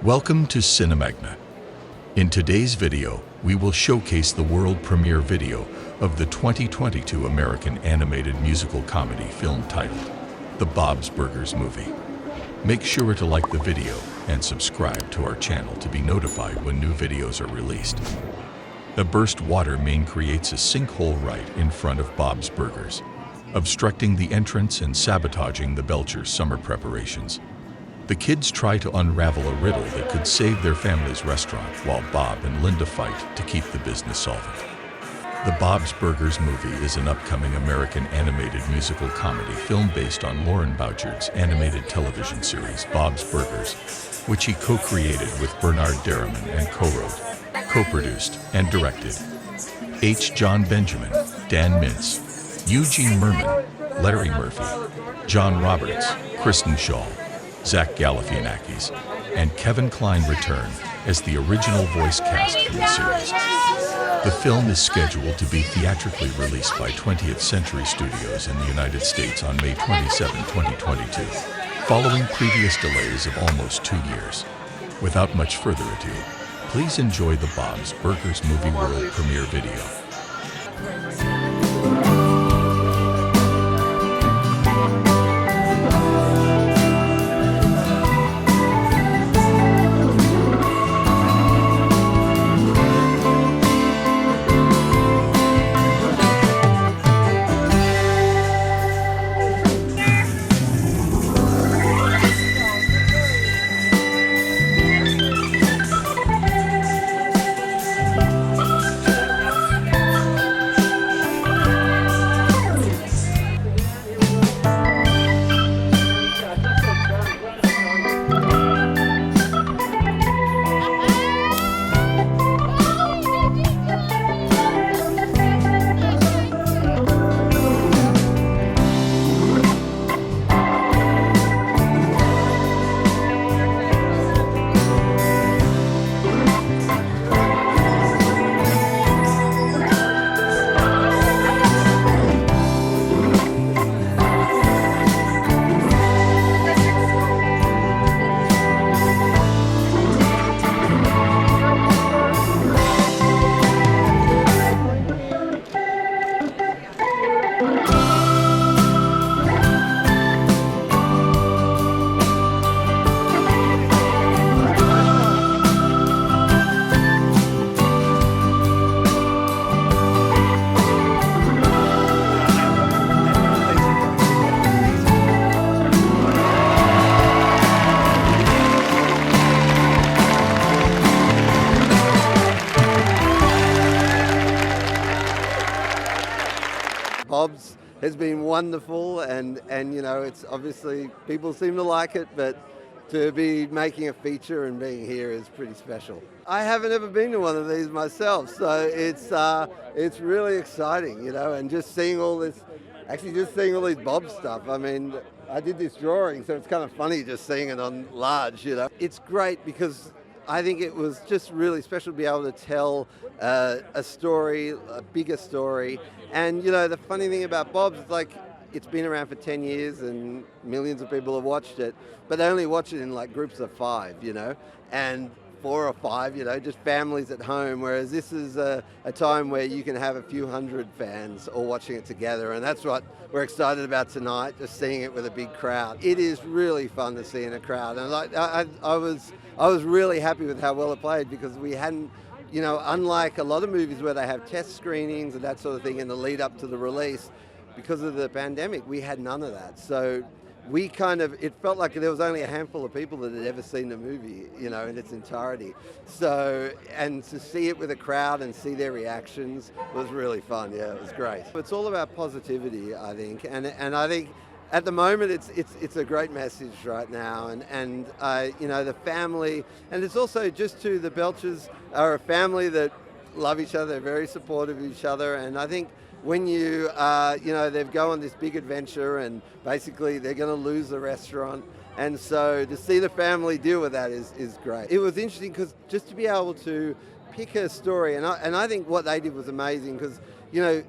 Welcome to Cinemagna. In today's video, we will showcase the world premiere video of the 2022 American animated musical comedy film titled The Bob's Burgers Movie. Make sure to like the video and subscribe to our channel to be notified when new videos are released. A burst water main creates a sinkhole right in front of Bob's Burgers, obstructing the entrance and sabotaging the Belchers' summer preparations. The kids try to unravel a riddle that could save their family's restaurant while Bob and Linda fight to keep the business solvent. The Bob's Burgers Movie is an upcoming American animated musical comedy film based on Loren Bouchard's animated television series Bob's Burgers, which he co-created with Bernard Derriman and co-wrote, co-produced, and directed. Jon Benjamin, Dan Mintz, Eugene Mirman, Larry Murphy, John Roberts, Kristen Schaal, Zach Galifianakis, and Kevin Kline return as the original voice cast from the series. The film is scheduled to be theatrically released by 20th Century Studios in the United States on May 27, 2022, following previous delays of almost 2 years. Without much further ado, please enjoy the Bob's Burgers Movie world premiere video. Bob's has been wonderful, and you know, it's obviously people seem to like it, but to be making a feature and being here is pretty special. I haven't ever been to one of these myself, so it's really exciting, you know, and just seeing all this, actually just seeing all these Bob stuff. I mean, I did this drawing, so it's kind of funny just seeing it on large, you know. It's great because I think it was just really special to be able to tell a story, a bigger story. And, you know, the funny thing about Bob's is, like, it's been around for 10 years and millions of people have watched it, but they only watch it in, like, groups of 5, you know, and 4 or 5, you know, just families at home, whereas this is a time where you can have a few hundred fans all watching it together, and that's what we're excited about tonight, just seeing it with a big crowd. It is really fun to see in a crowd, and I was really happy with how well it played, because we hadn't, you know, unlike a lot of movies where they have test screenings and that sort of thing in the lead up to the release, because of the pandemic, we had none of that. So we kind of, it felt like there was only a handful of people that had ever seen the movie, you know, in its entirety. So, and to see it with a crowd and see their reactions was really fun. Yeah, it was great. It's all about positivity, I think, and I think at the moment it's a great message right now, and you know, the family, and it's also just to the Belchers are a family that love each other, they're very supportive of each other, and I think when you know, they go on this big adventure and basically they're going to lose the restaurant, and so to see the family deal with that is great. It was interesting because just to be able to pick a story, and I think what they did was amazing, because, you know,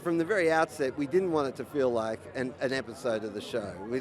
from the very outset, we didn't want it to feel like an episode of the show. We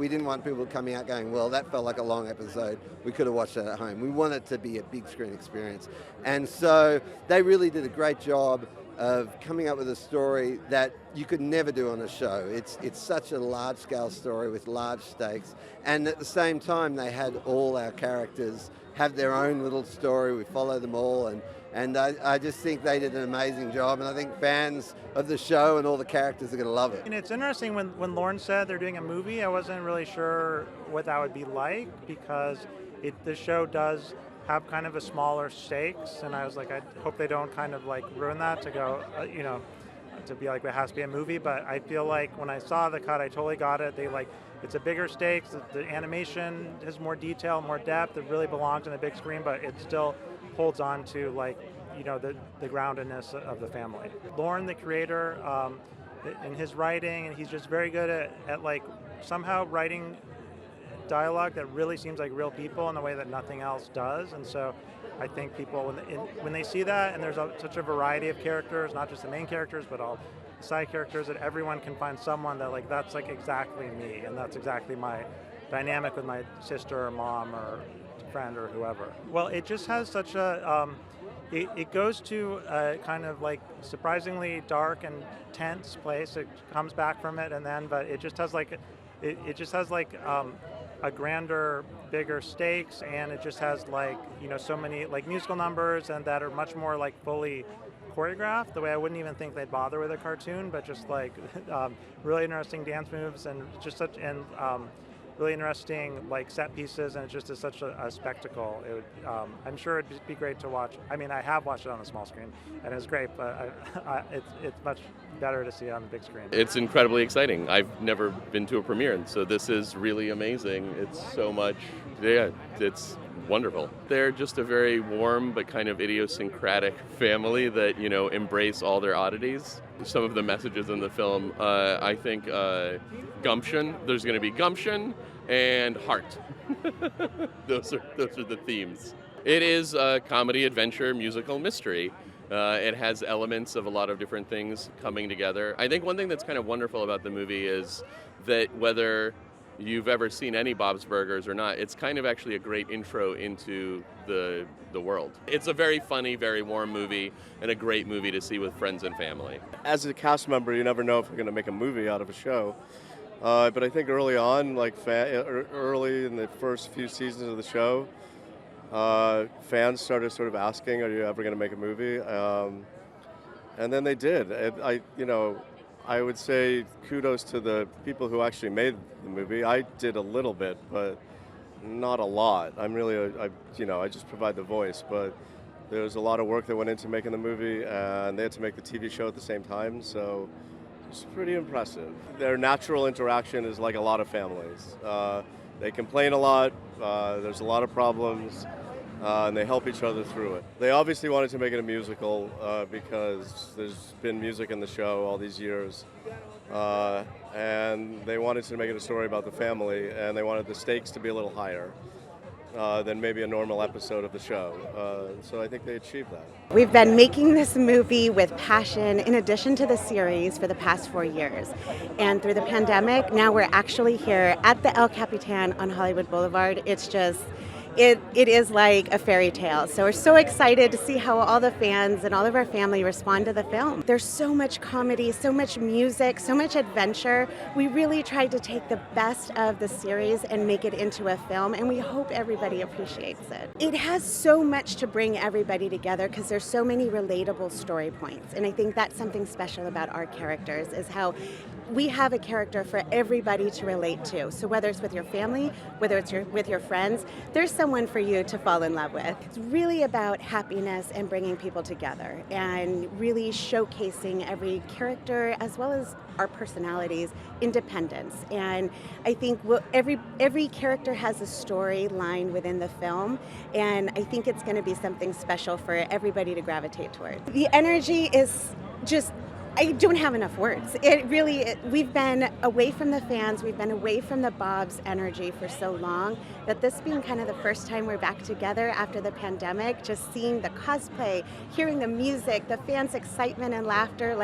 didn't want people coming out going, well, that felt like a long episode. We could have watched that at home. We want it to be a big screen experience. And so they really did a great job of coming up with a story that you could never do on a show. It's such a large-scale story with large stakes. And at the same time, they had all our characters have their own little story. We follow them all, and I just think they did an amazing job, and I think fans of the show and all the characters are going to love it. And it's interesting when Loren said they're doing a movie, I wasn't really sure what that would be like, because the show does have kind of a smaller stakes, and I was like, I hope they don't kind of like ruin that to go, to be like, it has to be a movie. But I feel like when I saw the cut, I totally got it. It's a bigger stakes. The animation has more detail, more depth. It really belongs on the big screen, but it still holds on to the groundedness of the family. Loren, the creator, in his writing, and he's just very good at like somehow writing dialogue that really seems like real people in a way that nothing else does. And so I think people, when they see that, and there's such a variety of characters, not just the main characters, but all side characters, that everyone can find someone that that's like exactly me, and that's exactly my dynamic with my sister or mom or friend or whoever. Well, it just has such a it goes to a kind of like surprisingly dark and tense place. It comes back from it, but it just has a grander, bigger stakes, and it just has so many musical numbers, and that are much more fully choreographed, the way I wouldn't even think they'd bother with a cartoon, but just really interesting dance moves, and just really interesting set pieces, and it just is such a spectacle. It would, I'm sure it'd be great to watch. I mean, I have watched it on the small screen, and it's great, but it's much better to see it on the big screen. It's incredibly exciting. I've never been to a premiere, and so this is really amazing. It's so much, it's wonderful. They're just a very warm but kind of idiosyncratic family that, embrace all their oddities. Some of the messages in the film, I think gumption, there's going to be gumption, and heart. Those are the themes. It is a comedy, adventure, musical, mystery. It has elements of a lot of different things coming together. I think one thing that's kind of wonderful about the movie is that whether you've ever seen any Bob's Burgers or not, it's kind of actually a great intro into the world. It's a very funny, very warm movie, and a great movie to see with friends and family. As a cast member, you never know if you're going to make a movie out of a show. But I think early on, early in the first few seasons of the show, fans started sort of asking, are you ever going to make a movie? And then they did. I would say kudos to the people who actually made the movie. I did a little bit, but not a lot. I just provide the voice, but there was a lot of work that went into making the movie, and they had to make the TV show at the same time, so it's pretty impressive. Their natural interaction is like a lot of families. They complain a lot, there's a lot of problems, and they help each other through it. They obviously wanted to make it a musical because there's been music in the show all these years. And they wanted to make it a story about the family, and they wanted the stakes to be a little higher than maybe a normal episode of the show. So I think they achieved that. We've been making this movie with passion in addition to the series for the past 4 years. And through the pandemic, now we're actually here at the El Capitan on Hollywood Boulevard. It's just, it is like a fairy tale. So we're so excited to see how all the fans and all of our family respond to the film. There's so much comedy, so much music, so much adventure. We really tried to take the best of the series and make it into a film, and we hope everybody appreciates it. It has so much to bring everybody together because there's so many relatable story points, and I think that's something special about our characters, is how we have a character for everybody to relate to. So whether it's with your family, whether it's with your friends, there's someone for you to fall in love with. It's really about happiness and bringing people together and really showcasing every character as well as our personalities' independence. And I think every character has a storyline within the film, and I think it's going to be something special for everybody to gravitate towards. The energy is just, I don't have enough words. We've been away from the fans, we've been away from the Bob's energy for so long, that this being kind of the first time we're back together after the pandemic, just seeing the cosplay, hearing the music, the fans' excitement and laughter,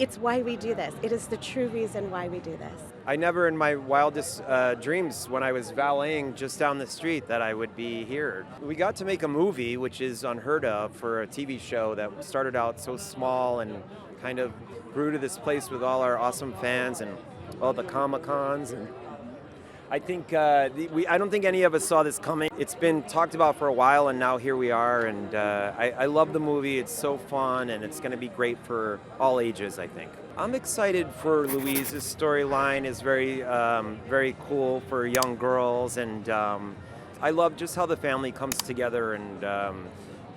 It's why we do this. It is the true reason why we do this. I never in my wildest dreams when I was valeting just down the street that I would be here. We got to make a movie, which is unheard of for a TV show that started out so small and kind of grew to this place with all our awesome fans and all the Comic-Cons. And I think I don't think any of us saw this coming. It's been talked about for a while, and now here we are. And I love the movie. It's so fun, and it's going to be great for all ages, I think. I'm excited for Louise's storyline. Is very cool for young girls, and I love just how the family comes together and.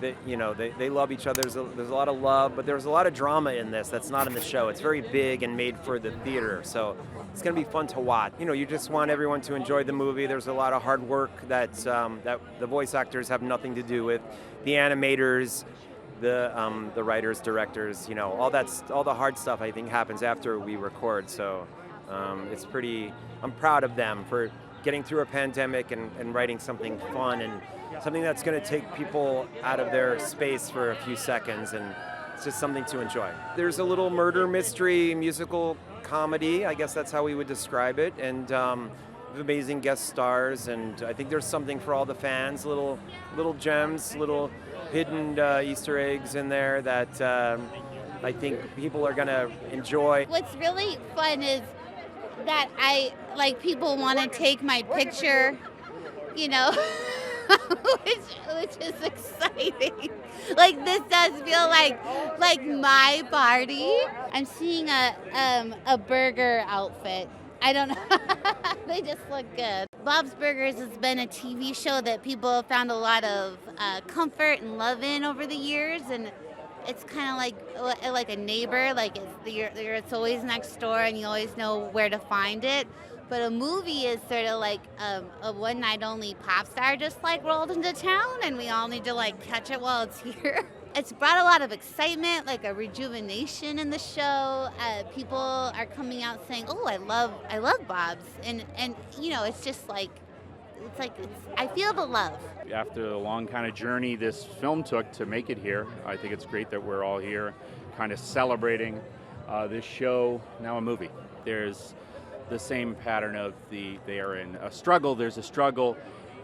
They love each other. There's a lot of love, but there's a lot of drama in this that's not in the show. It's very big and made for the theater, so it's going to be fun to watch. You just want everyone to enjoy the movie. There's a lot of hard work that the voice actors have nothing to do with. The animators, the writers, directors, all the hard stuff I think happens after we record. So I'm proud of them for getting through a pandemic and writing something fun and something that's going to take people out of their space for a few seconds, and it's just something to enjoy. There's a little murder mystery musical comedy, I guess that's how we would describe it, and amazing guest stars, and I think there's something for all the fans, little gems, little hidden Easter eggs in there that I think people are going to enjoy. What's really fun is that people want to take my picture, which is exciting. This does feel like my party. I'm seeing a burger outfit. I don't know. They just look good. Bob's Burgers has been a TV show that people have found a lot of comfort and love in over the years, and it's kind of like a neighbor. It's always next door, and you always know where to find it. But a movie is sort of like a one-night-only pop star just rolled into town, and we all need to catch it while it's here. It's brought a lot of excitement, a rejuvenation in the show. People are coming out saying, "Oh, I love Bob's," and it's just I feel the love. After the long kind of journey this film took to make it here, I think it's great that we're all here, kind of celebrating this show, now a movie. There's the same pattern of they are in a struggle, there's a struggle,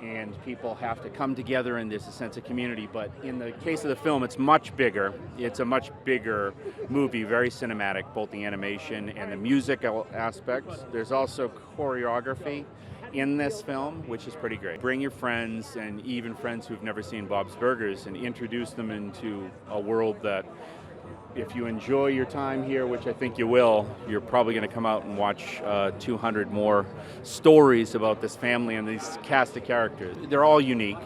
and people have to come together, and there's a sense of community. But in the case of the film, it's much bigger. It's a much bigger movie, very cinematic, both the animation and the musical aspects. There's also choreography in this film, which is pretty great. Bring your friends, and even friends who've never seen Bob's Burgers, and introduce them into a world that, if you enjoy your time here, which I think you will, you're probably going to come out and watch 200 more stories about this family and this cast of characters. They're all unique,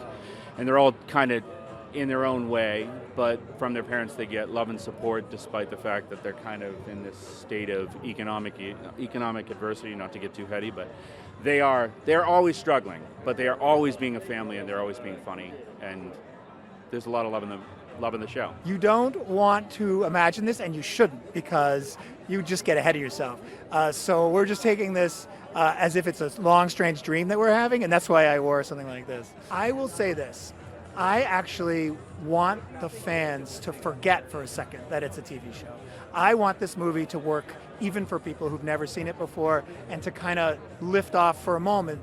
and they're all kind of in their own way, but from their parents they get love and support, despite the fact that they're kind of in this state of economic adversity, not to get too heady, but they're always struggling, but they are always being a family, and they're always being funny, and there's a lot of love in the show. You don't want to imagine this, and you shouldn't, because you just get ahead of yourself. So we're just taking this as if it's a long, strange dream that we're having, and that's why I wore something like this. I will say this. I actually want the fans to forget for a second that it's a TV show. I want this movie to work even for people who've never seen it before, and to kind of lift off for a moment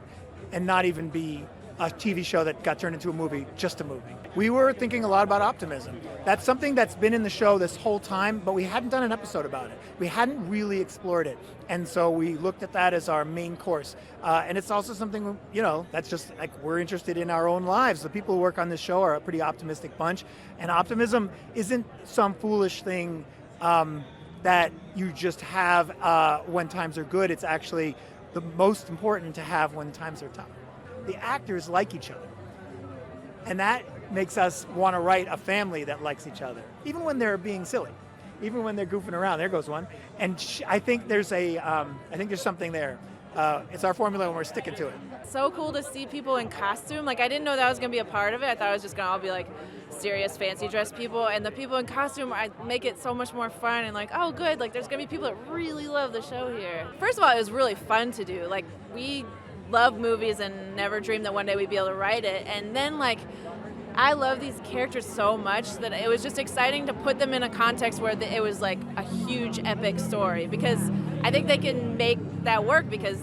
and not even be a TV show that got turned into a movie, just a movie. We were thinking a lot about optimism. That's something that's been in the show this whole time, but we hadn't done an episode about it. We hadn't really explored it. And so we looked at that as our main course. And it's also something, that's just we're interested in our own lives. The people who work on this show are a pretty optimistic bunch. And optimism isn't some foolish thing that you just have when times are good. It's actually the most important to have when times are tough. The actors like each other. And that makes us want to write a family that likes each other, even when they're being silly, even when they're goofing around. There goes one. And I think there's something there. It's our formula, and we're sticking to it. So cool to see people in costume. I didn't know that was going to be a part of it. I thought it was just going to all be serious, fancy dress people. And the people in costume make it so much more fun, and oh, good. There's going to be people that really love the show here. First of all, it was really fun to do. We love movies and never dreamed that one day we'd be able to write it. And then I love these characters so much that it was just exciting to put them in a context where it was like a huge epic story, because I think they can make that work, because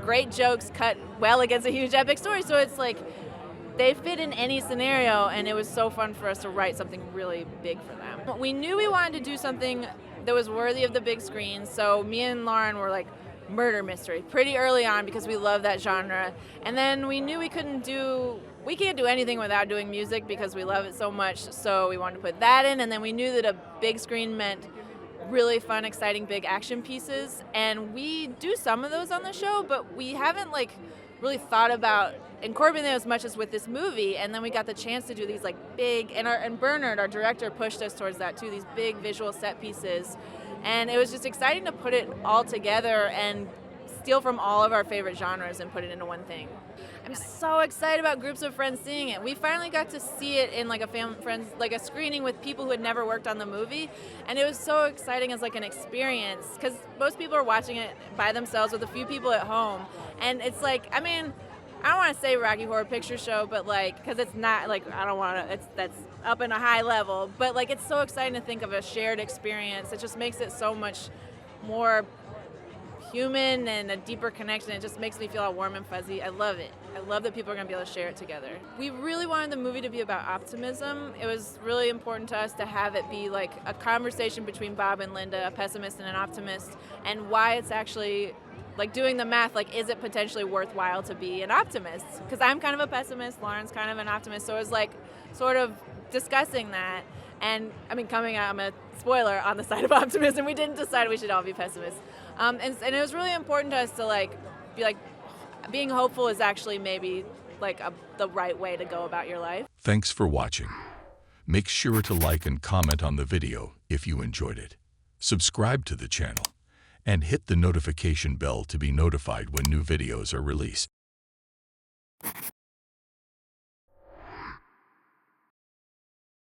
great jokes cut well against a huge epic story. So it's like they fit in any scenario, and it was so fun for us to write something really big for them. We knew we wanted to do something that was worthy of the big screen, so me and Loren were like, murder mystery pretty early on, because we love that genre. And then we knew we can't do anything without doing music, because we love it so much, so we wanted to put that in. And then we knew that a big screen meant really fun, exciting, big action pieces, and we do some of those on the show, but we haven't like really thought about incorporating them as much as with this movie. And then we got the chance to do these like big, and Bernard, our director, pushed us towards that too, these big visual set pieces. And it was just exciting to put it all together and steal from all of our favorite genres and put it into one thing. I'm so excited about groups of friends seeing it. We finally got to see it in like a screening with people who had never worked on the movie, and it was so exciting as like an experience, because most people are watching it by themselves with a few people at home, and it's like, I mean, I don't want to say Rocky Horror Picture Show, but like, because it's not like, I don't want to, that's up in a high level, but like, it's so exciting to think of a shared experience. It just makes it so much more human and a deeper connection. It just makes me feel all warm and fuzzy. I love it. I love that people are going to be able to share it together. We really wanted the movie to be about optimism. It was really important to us to have it be like a conversation between Bob and Linda, a pessimist and an optimist, and why it's actually like doing the math, like, is it potentially worthwhile to be an optimist? Because I'm kind of a pessimist, Loren's kind of an optimist, so it was like sort of discussing that. And I mean, coming out, I'm a spoiler, on the side of optimism. We didn't decide we should all be pessimists. And it was really important to us to like be like, being hopeful is actually maybe like the right way to go about your life. Thanks for watching. Make sure to like and comment on the video if you enjoyed it. Subscribe to the channel and hit the notification bell to be notified when new videos are released.